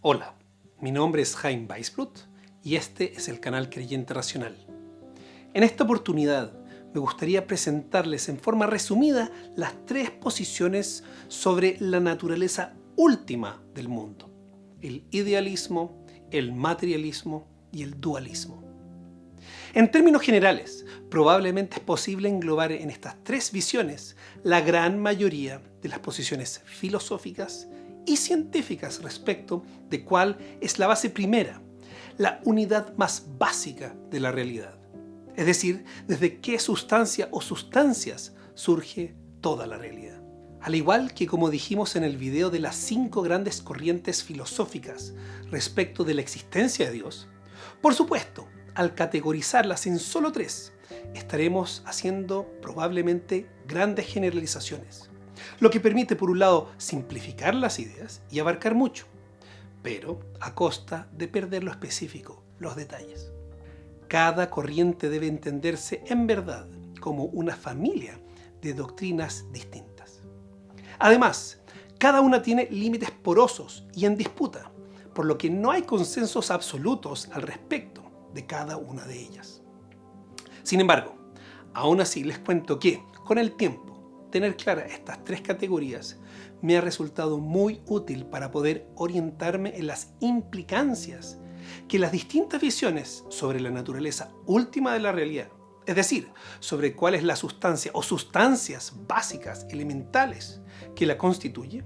Hola, mi nombre es Chaim Weisbrot y este es el canal Creyente Racional. En esta oportunidad me gustaría presentarles en forma resumida las tres posiciones sobre la naturaleza última del mundo: el idealismo, el materialismo y el dualismo. En términos generales, probablemente es posible englobar en estas tres visiones la gran mayoría de las posiciones filosóficas y científicas respecto de cuál es la base primera, la unidad más básica de la realidad. Es decir, desde qué sustancia o sustancias surge toda la realidad. Al igual que como dijimos en el video de las 5 grandes corrientes filosóficas respecto de la existencia de Dios, por supuesto, al categorizarlas en solo 3, estaremos haciendo probablemente grandes generalizaciones, lo que permite por un lado simplificar las ideas y abarcar mucho, pero a costa de perder lo específico, los detalles. Cada corriente debe entenderse en verdad como una familia de doctrinas distintas. Además, cada una tiene límites porosos y en disputa, por lo que no hay consensos absolutos al respecto de cada una de ellas. Sin embargo, aún así les cuento que, con el tiempo, tener claras estas 3 categorías me ha resultado muy útil para poder orientarme en las implicancias que las distintas visiones sobre la naturaleza última de la realidad, es decir, sobre cuál es la sustancia o sustancias básicas, elementales, que la constituye,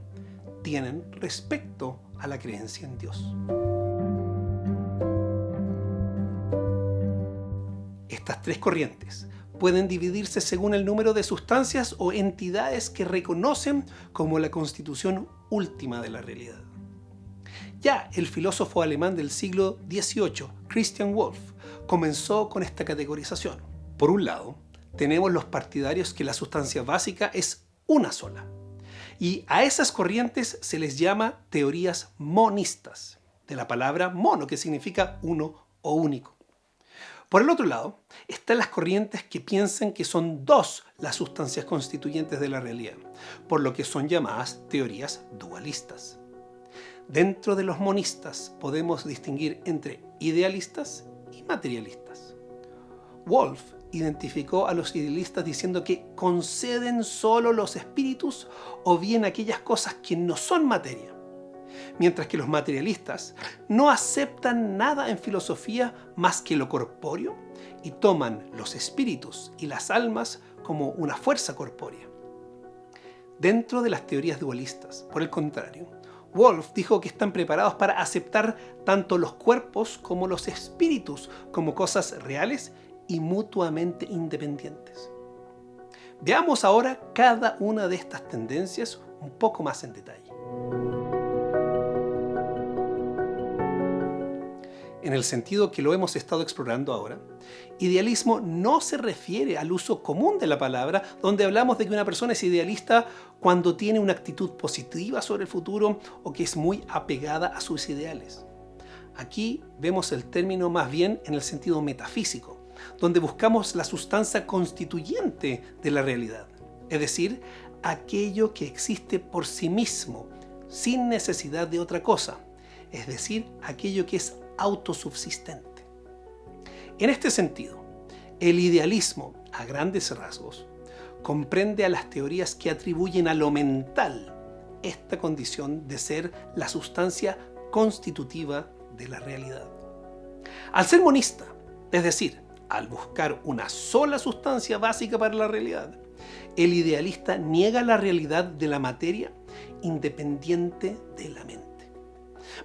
tienen respecto a la creencia en Dios. Estas 3 corrientes pueden dividirse según el número de sustancias o entidades que reconocen como la constitución última de la realidad. Ya el filósofo alemán del siglo XVIII, Christian Wolff, comenzó con esta categorización. Por un lado, tenemos los partidarios que la sustancia básica es una sola, y a esas corrientes se les llama teorías monistas, de la palabra mono, que significa uno o único. Por el otro lado, están las corrientes que piensan que son 2 las sustancias constituyentes de la realidad, por lo que son llamadas teorías dualistas. Dentro de los monistas podemos distinguir entre idealistas y materialistas. Wolff identificó a los idealistas diciendo que conceden solo los espíritus o bien aquellas cosas que no son materia, mientras que los materialistas no aceptan nada en filosofía más que lo corpóreo y toman los espíritus y las almas como una fuerza corpórea. Dentro de las teorías dualistas, por el contrario, Wolff dijo que están preparados para aceptar tanto los cuerpos como los espíritus como cosas reales y mutuamente independientes. Veamos ahora cada una de estas tendencias un poco más en detalle. En el sentido que lo hemos estado explorando ahora, idealismo no se refiere al uso común de la palabra, donde hablamos de que una persona es idealista cuando tiene una actitud positiva sobre el futuro o que es muy apegada a sus ideales. Aquí vemos el término más bien en el sentido metafísico, donde buscamos la sustancia constituyente de la realidad, es decir, aquello que existe por sí mismo, sin necesidad de otra cosa, es decir, aquello que es autosubsistente. En este sentido, el idealismo, a grandes rasgos, comprende a las teorías que atribuyen a lo mental esta condición de ser la sustancia constitutiva de la realidad. Al ser monista, es decir, al buscar una sola sustancia básica para la realidad, el idealista niega la realidad de la materia independiente de la mente.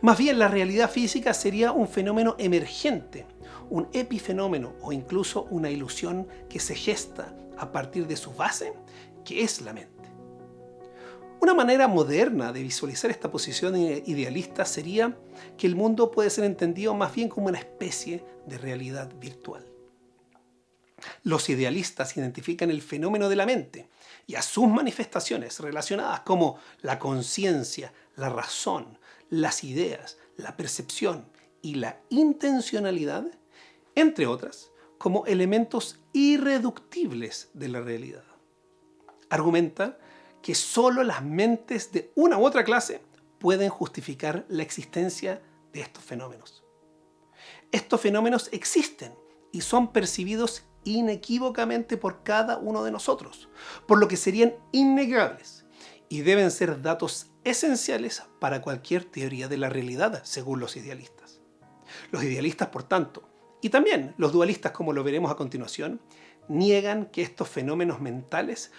Más bien, la realidad física sería un fenómeno emergente, un epifenómeno o incluso una ilusión que se gesta a partir de su base, que es la mente. Una manera moderna de visualizar esta posición idealista sería que el mundo puede ser entendido más bien como una especie de realidad virtual. Los idealistas identifican el fenómeno de la mente y a sus manifestaciones relacionadas como la conciencia, la razón, las ideas, la percepción y la intencionalidad, entre otras, como elementos irreductibles de la realidad. Argumenta que solo las mentes de una u otra clase pueden justificar la existencia de estos fenómenos. Estos fenómenos existen y son percibidos inequívocamente por cada uno de nosotros, por lo que serían innegables y deben ser datos esenciales para cualquier teoría de la realidad, según los idealistas. Los idealistas, por tanto, y también los dualistas, como lo veremos a continuación, niegan que estos fenómenos mentales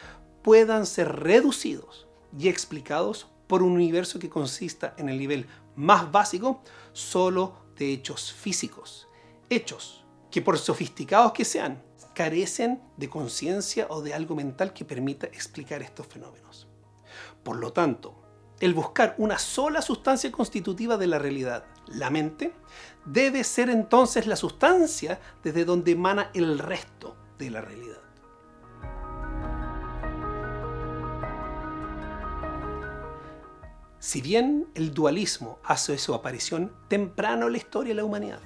puedan ser reducidos y explicados por un universo que consista en el nivel más básico solo de hechos físicos, hechos que por sofisticados que sean, carecen de conciencia o de algo mental que permita explicar estos fenómenos. Por lo tanto, el buscar una sola sustancia constitutiva de la realidad, la mente, debe ser entonces la sustancia desde donde emana el resto de la realidad. Si bien el dualismo hace su aparición temprano en la historia de la humanidad,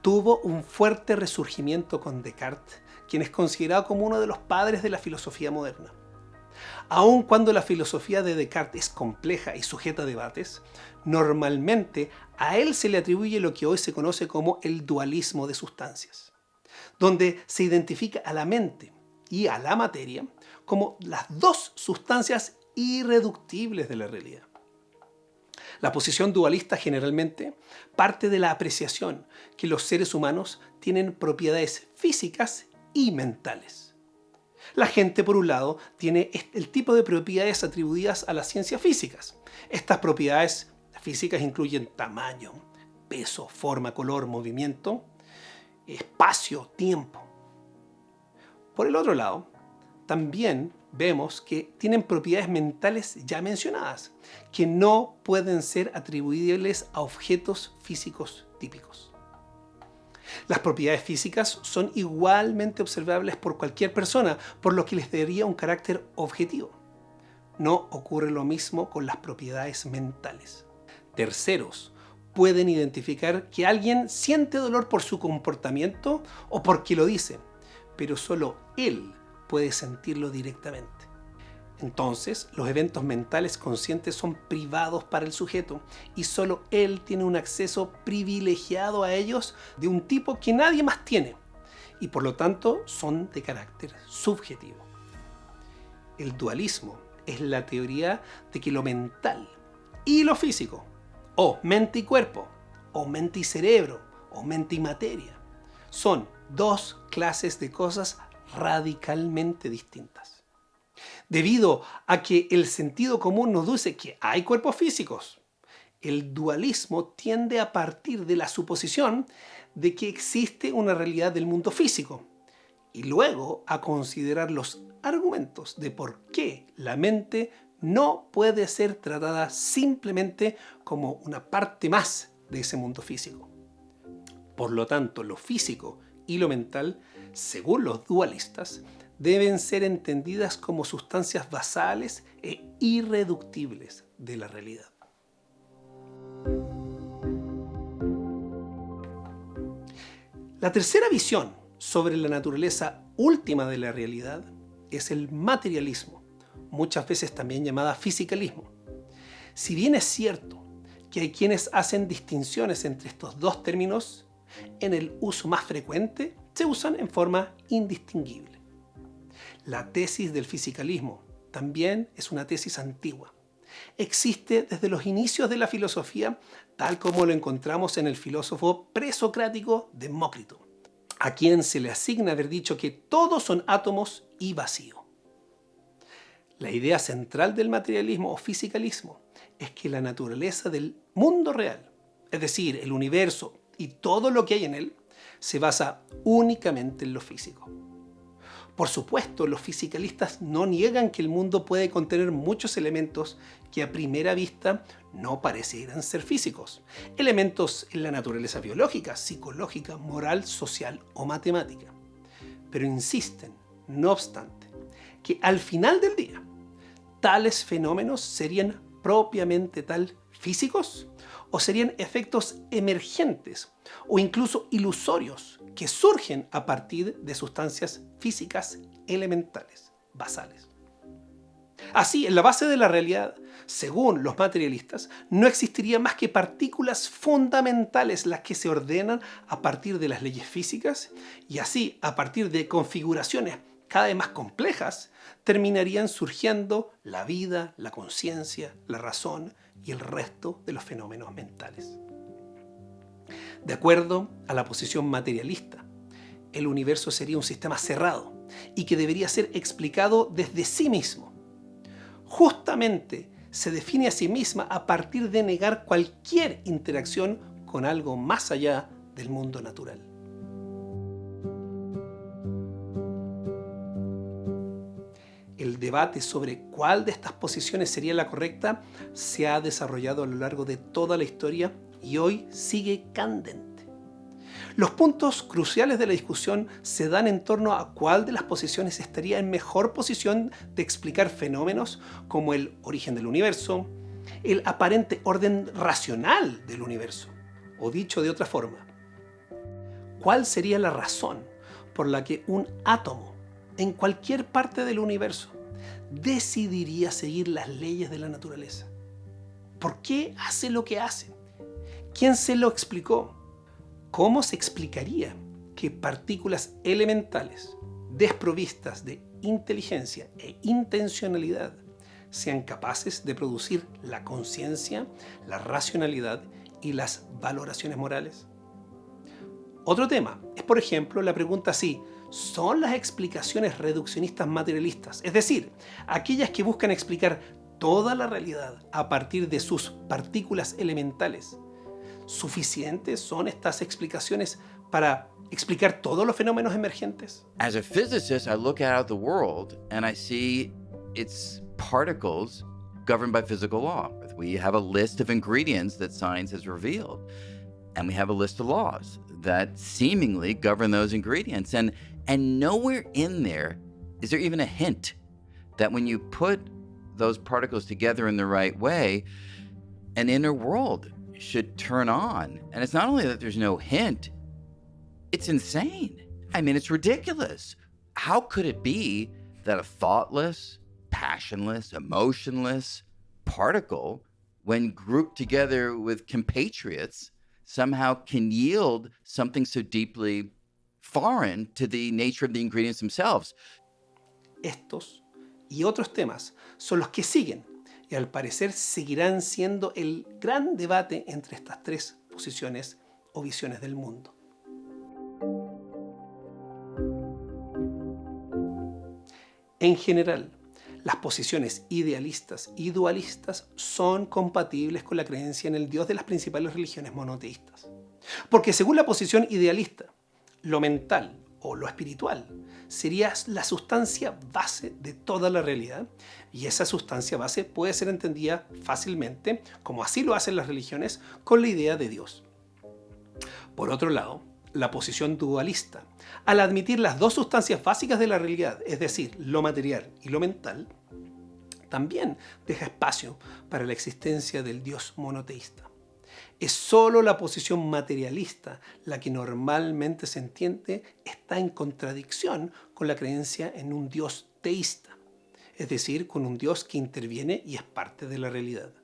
tuvo un fuerte resurgimiento con Descartes, quien es considerado como uno de los padres de la filosofía moderna. Aun cuando la filosofía de Descartes es compleja y sujeta a debates, normalmente a él se le atribuye lo que hoy se conoce como el dualismo de sustancias, donde se identifica a la mente y a la materia como las dos sustancias irreductibles de la realidad. La posición dualista generalmente parte de la apreciación que los seres humanos tienen propiedades físicas y mentales. La gente, por un lado, tiene el tipo de propiedades atribuidas a las ciencias físicas. Estas propiedades físicas incluyen tamaño, peso, forma, color, movimiento, espacio, tiempo. Por el otro lado, también vemos que tienen propiedades mentales ya mencionadas, que no pueden ser atribuibles a objetos físicos típicos. Las propiedades físicas son igualmente observables por cualquier persona, por lo que les daría un carácter objetivo. No ocurre lo mismo con las propiedades mentales. Terceros pueden identificar que alguien siente dolor por su comportamiento o porque lo dice, pero solo él puede sentirlo directamente. Entonces, los eventos mentales conscientes son privados para el sujeto y solo él tiene un acceso privilegiado a ellos de un tipo que nadie más tiene y por lo tanto son de carácter subjetivo. El dualismo es la teoría de que lo mental y lo físico, o mente y cuerpo, o mente y cerebro, o mente y materia, son dos clases de cosas radicalmente distintas. Debido a que el sentido común nos dice que hay cuerpos físicos, el dualismo tiende a partir de la suposición de que existe una realidad del mundo físico y luego a considerar los argumentos de por qué la mente no puede ser tratada simplemente como una parte más de ese mundo físico. Por lo tanto, lo físico y lo mental, según los dualistas, deben ser entendidas como sustancias basales e irreductibles de la realidad. La tercera visión sobre la naturaleza última de la realidad es el materialismo, muchas veces también llamada fisicalismo. Si bien es cierto que hay quienes hacen distinciones entre estos dos términos, en el uso más frecuente se usan en forma indistinguible. La tesis del fisicalismo también es una tesis antigua. Existe desde los inicios de la filosofía, tal como lo encontramos en el filósofo presocrático Demócrito, a quien se le asigna haber dicho que todos son átomos y vacío. La idea central del materialismo o fisicalismo es que la naturaleza del mundo real, es decir, el universo y todo lo que hay en él, se basa únicamente en lo físico. Por supuesto, los fisicalistas no niegan que el mundo puede contener muchos elementos que a primera vista no parecieran ser físicos. Elementos en la naturaleza biológica, psicológica, moral, social o matemática. Pero insisten, no obstante, que al final del día, tales fenómenos serían propiamente tal físicos o serían efectos emergentes o incluso ilusorios que surgen a partir de sustancias físicas elementales, basales. Así, en la base de la realidad, según los materialistas, no existiría más que partículas fundamentales las que se ordenan a partir de las leyes físicas y así, a partir de configuraciones cada vez más complejas, terminarían surgiendo la vida, la conciencia, la razón y el resto de los fenómenos mentales. De acuerdo a la posición materialista, el universo sería un sistema cerrado y que debería ser explicado desde sí mismo. Justamente se define a sí misma a partir de negar cualquier interacción con algo más allá del mundo natural. El debate sobre cuál de estas posiciones sería la correcta se ha desarrollado a lo largo de toda la historia y hoy sigue candente. Los puntos cruciales de la discusión se dan en torno a cuál de las posiciones estaría en mejor posición de explicar fenómenos como el origen del universo, el aparente orden racional del universo, o dicho de otra forma, cuál sería la razón por la que un átomo en cualquier parte del universo decidiría seguir las leyes de la naturaleza. ¿Por qué hace lo que hace? ¿Quién se lo explicó? ¿Cómo se explicaría que partículas elementales, desprovistas de inteligencia e intencionalidad, sean capaces de producir la conciencia, la racionalidad y las valoraciones morales? Otro tema es, por ejemplo, la pregunta si ¿son las explicaciones reduccionistas materialistas, es decir, aquellas que buscan explicar toda la realidad a partir de sus partículas elementales, suficientes son estas explicaciones para explicar todos los fenómenos emergentes? As a physicist, I look out at the world and I see its particles governed by physical law. We have a list of ingredients that science has revealed, and we have a list of laws that seemingly govern those ingredients. And nowhere in there is there even a hint that when you put those particles together in the right way, an inner world should turn on. And it's not only that there's no hint, it's insane. I mean, it's ridiculous. How could it be that a thoughtless, passionless, emotionless particle, when grouped together with compatriots, somehow can yield something so deeply foreign to the nature of the ingredients themselves? Estos y otros temas son los que siguen y al parecer seguirán siendo el gran debate entre estas tres posiciones o visiones del mundo. En general, las posiciones idealistas y dualistas son compatibles con la creencia en el Dios de las principales religiones monoteístas. Porque según la posición idealista, lo mental o lo espiritual sería la sustancia base de toda la realidad, y esa sustancia base puede ser entendida fácilmente, como así lo hacen las religiones, con la idea de Dios. Por otro lado, la posición dualista, al admitir las dos sustancias básicas de la realidad, es decir, lo material y lo mental, también deja espacio para la existencia del Dios monoteísta. Es solo la posición materialista la que normalmente se entiende está en contradicción con la creencia en un Dios teísta, es decir, con un Dios que interviene y es parte de la realidad.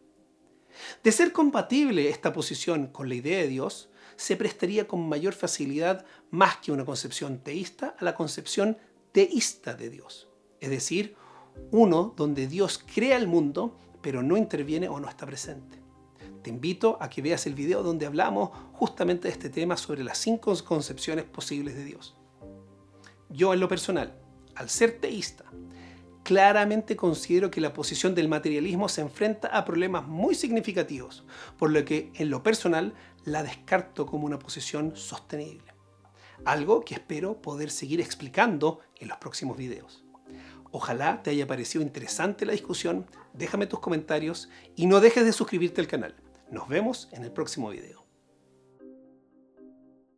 De ser compatible esta posición con la idea de Dios, se prestaría con mayor facilidad, más que una concepción teísta, a la concepción teísta de Dios, es decir, uno donde Dios crea el mundo, pero no interviene o no está presente. Te invito a que veas el video donde hablamos justamente de este tema sobre las 5 concepciones posibles de Dios. Yo, en lo personal, al ser teísta, claramente considero que la posición del materialismo se enfrenta a problemas muy significativos, por lo que, en lo personal, la descarto como una posición sostenible. Algo que espero poder seguir explicando en los próximos videos. Ojalá te haya parecido interesante la discusión, déjame tus comentarios y no dejes de suscribirte al canal. Nos vemos en el próximo video.